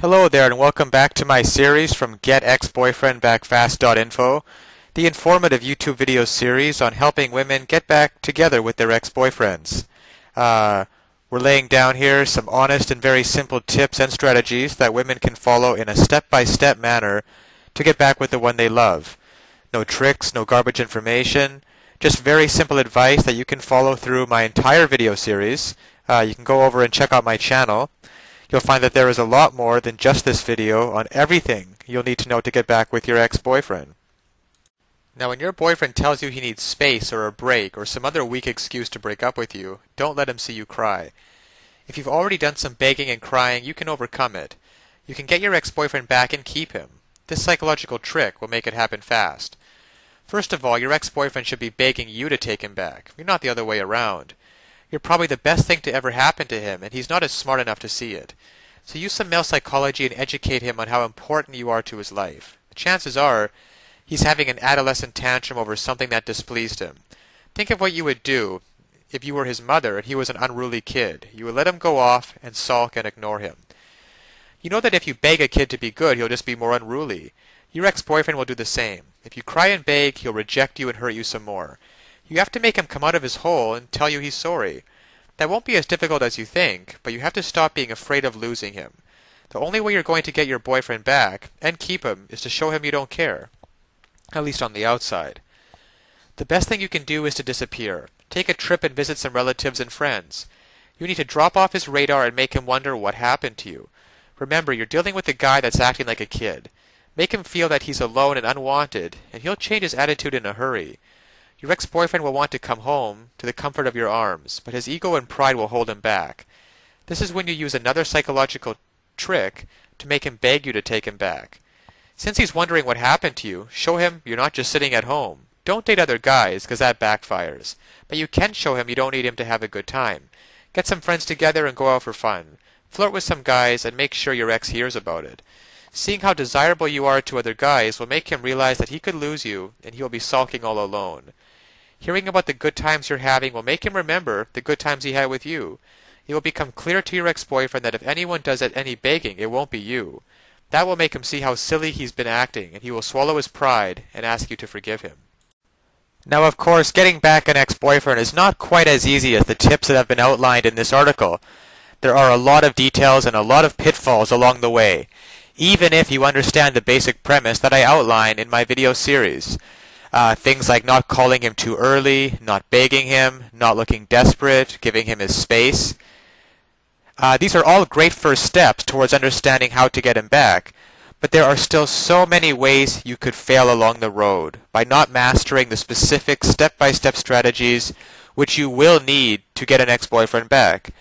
Hello there and welcome back to my series from GetExBoyfriendBackFast.info, the informative YouTube video series on helping women get back together with their ex-boyfriends. We're laying down here some honest and very simple tips and strategies that women can follow in a step-by-step manner to get back with the one they love. No tricks, no garbage information, just very simple advice that you can follow through my entire video series. You can go over and check out my channel. You'll find that there is a lot more than just this video on everything you'll need to know to get back with your ex-boyfriend. Now, when your boyfriend tells you he needs space or a break or some other weak excuse to break up with you, don't let him see you cry. If you've already done some begging and crying, you can overcome it. You can get your ex-boyfriend back and keep him. This psychological trick will make it happen fast. First of all, your ex-boyfriend should be begging you to take him back. You're not the other way around. You're probably the best thing to ever happen to him, and he's not as smart enough to see it. So use some male psychology and educate him on how important you are to his life. Chances are, he's having an adolescent tantrum over something that displeased him. Think of what you would do if you were his mother and he was an unruly kid. You would let him go off and sulk and ignore him. You know that if you beg a kid to be good, he'll just be more unruly. Your ex-boyfriend will do the same. If you cry and beg, he'll reject you and hurt you some more. You have to make him come out of his hole and tell you he's sorry. That won't be as difficult as you think, but you have to stop being afraid of losing him. The only way you're going to get your boyfriend back, and keep him, is to show him you don't care. At least on the outside. The best thing you can do is to disappear. Take a trip and visit some relatives and friends. You need to drop off his radar and make him wonder what happened to you. Remember, you're dealing with a guy that's acting like a kid. Make him feel that he's alone and unwanted, and he'll change his attitude in a hurry. Your ex-boyfriend will want to come home to the comfort of your arms, but his ego and pride will hold him back. This is when you use another psychological trick to make him beg you to take him back. Since he's wondering what happened to you, show him you're not just sitting at home. Don't date other guys, because that backfires. But you can show him you don't need him to have a good time. Get some friends together and go out for fun. Flirt with some guys and make sure your ex hears about it. Seeing how desirable you are to other guys will make him realize that he could lose you and he will be sulking all alone. Hearing about the good times you're having will make him remember the good times he had with you. It will become clear to your ex-boyfriend that if anyone does any begging, it won't be you. That will make him see how silly he's been acting, and he will swallow his pride and ask you to forgive him. Now, of course, getting back an ex-boyfriend is not quite as easy as the tips that have been outlined in this article. There are a lot of details and a lot of pitfalls along the way, even if you understand the basic premise that I outline in my video series. Things like not calling him too early, not begging him, not looking desperate, giving him his space. These are all great first steps towards understanding how to get him back, but there are still so many ways you could fail along the road by not mastering the specific step-by-step strategies which you will need to get an ex-boyfriend back.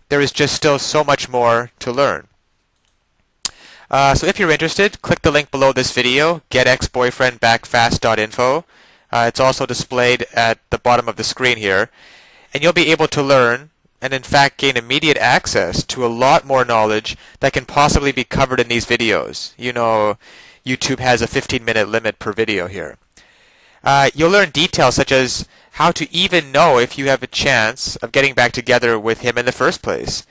There is just still so much more to learn. So if you're interested, click the link below this video, getexboyfriendbackfast.info. It's also displayed at the bottom of the screen here. And you'll be able to learn, and in fact gain immediate access to a lot more knowledge that can possibly be covered in these videos. You know, YouTube has a 15-minute limit per video here. You'll learn details such as how to even know if you have a chance of getting back together with him in the first place.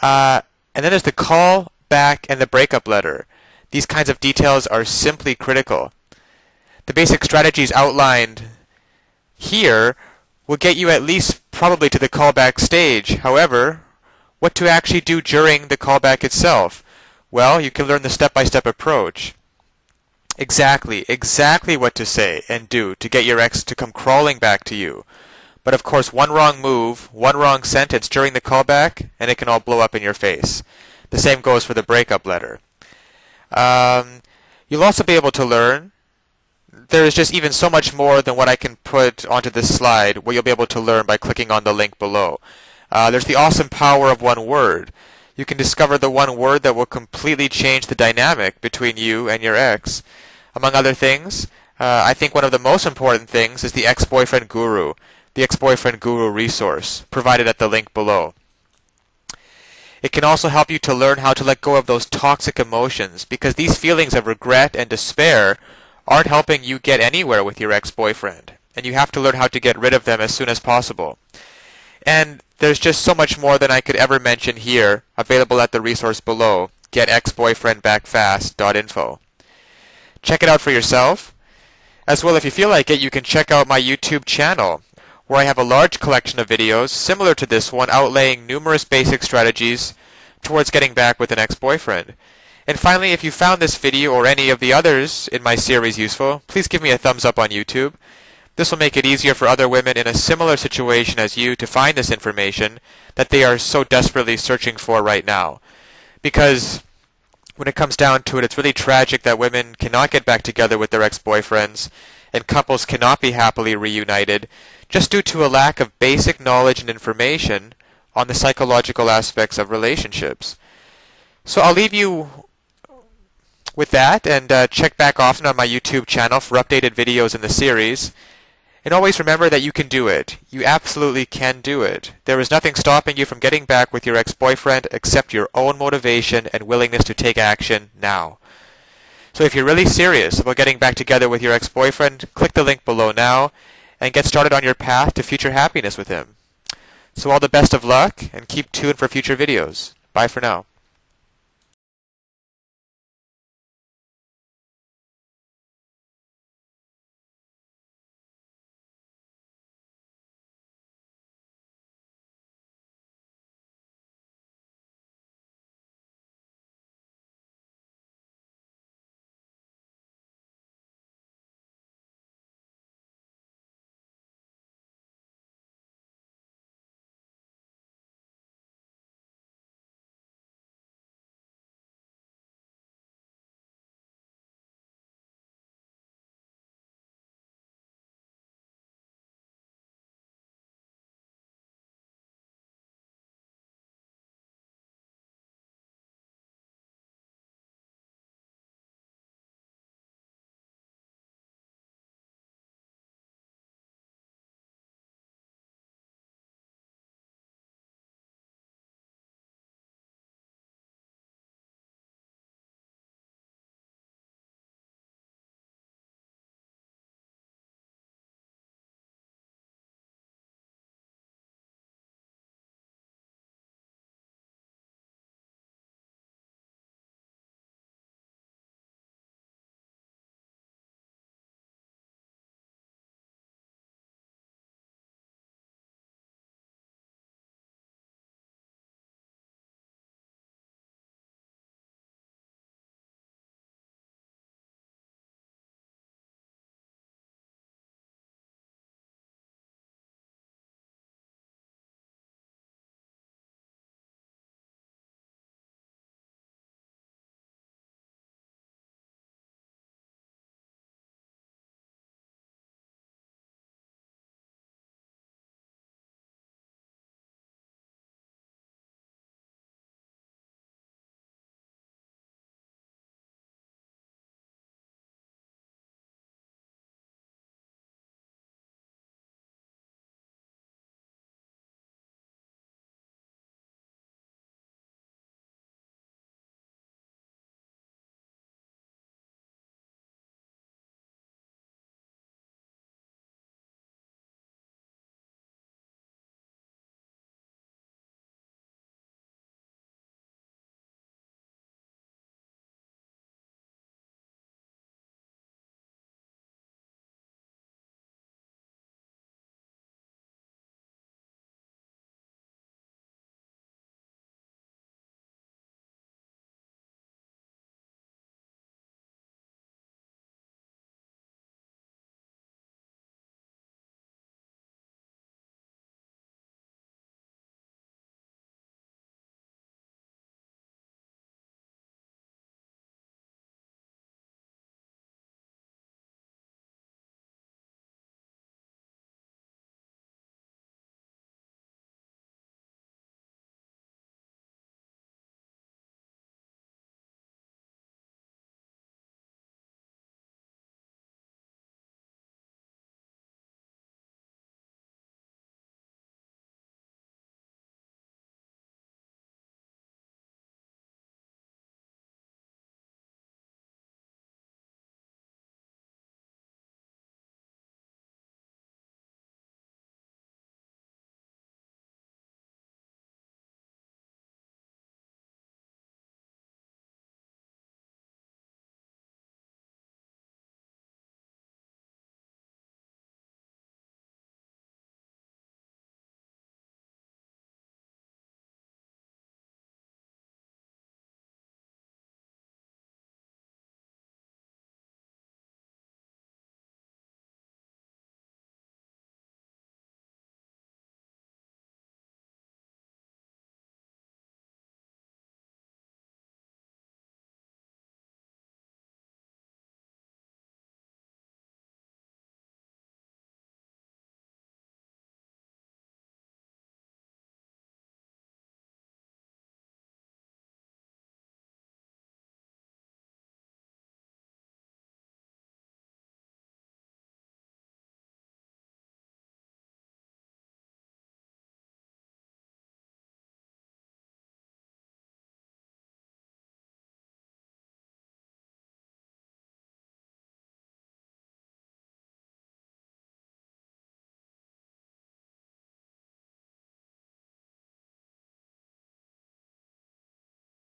And then there's the call back and the breakup letter. These kinds of details are simply critical. The basic strategies outlined here will get you at least probably to the callback stage. However, what to actually do during the callback itself? Well, you can learn the step-by-step approach. Exactly what to say and do to get your ex to come crawling back to you. But of course, one wrong move, one wrong sentence during the callback, and it can all blow up in your face. The same goes for the breakup letter. You'll also be able to learn. There is just even so much more than what I can put onto this slide, what you'll be able to learn by clicking on the link below. There's the awesome power of one word. You can discover the one word that will completely change the dynamic between you and your ex. Among other things, I think one of the most important things is the ex-boyfriend guru resource provided at the link below. It can also help you to learn how to let go of those toxic emotions, because these feelings of regret and despair aren't helping you get anywhere with your ex-boyfriend, and you have to learn how to get rid of them as soon as possible. And there's just so much more than I could ever mention here, available at the resource below. getexboyfriendbackfast.info. Check it out for yourself. As well, if you feel like it, you can check out my YouTube channel, where I have a large collection of videos similar to this one outlaying numerous basic strategies towards getting back with an ex-boyfriend. And finally, if you found this video or any of the others in my series useful, please give me a thumbs up on YouTube. This will make it easier for other women in a similar situation as you to find this information that they are so desperately searching for right now. Because when it comes down to it, it's really tragic that women cannot get back together with their ex-boyfriends and couples cannot be happily reunited just due to a lack of basic knowledge and information on the psychological aspects of relationships. So I'll leave you with that, and check back often on my YouTube channel for updated videos in the series. And always remember that you can do it. You absolutely can do it. There is nothing stopping you from getting back with your ex-boyfriend except your own motivation and willingness to take action now. So if you're really serious about getting back together with your ex-boyfriend, click the link below now and get started on your path to future happiness with him. So all the best of luck, and keep tuned for future videos. Bye for now.